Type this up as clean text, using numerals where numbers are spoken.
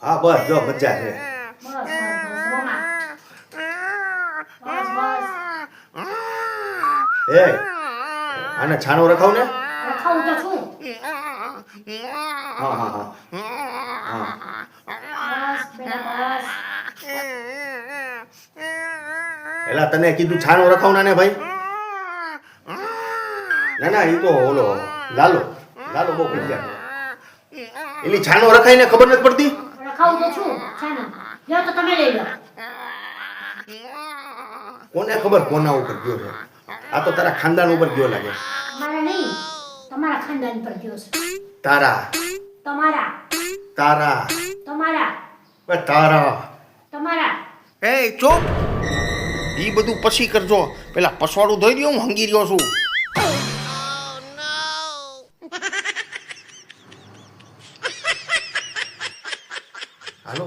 હા બસ જો મજા છે. બસ બસ બસ રોમા બસ બસ એ આને છાનો રખાવ ને. રખાવું તો છું હા હા હા બસ બેટા બસ એલા તને કીધું છાનો રખાવના ને ભાઈ. ના ના ઈ તો ઓલો લાલો લાલો બહુ ભૂખ્યા છે. એની છાનો રખાઈને ખબર નથી પડતી. રખાવું તો છું છાનો લ્યો તો તમે લઈ લો કોને ખબર કોના ઉપર ગયો છે. આ તો તારા ખાનદાન ઉપર ગયો લાગે. મારા નહીં તમારા ખાનદાન પર ગયો છે તારા તમારા તારા તમારા તારા. તમારા એ ચૂપ. ઈ બધું પછી કરજો. પેલા પસવાડું ધોઈ દો. હું હંગી રહ્યો છું. હાલો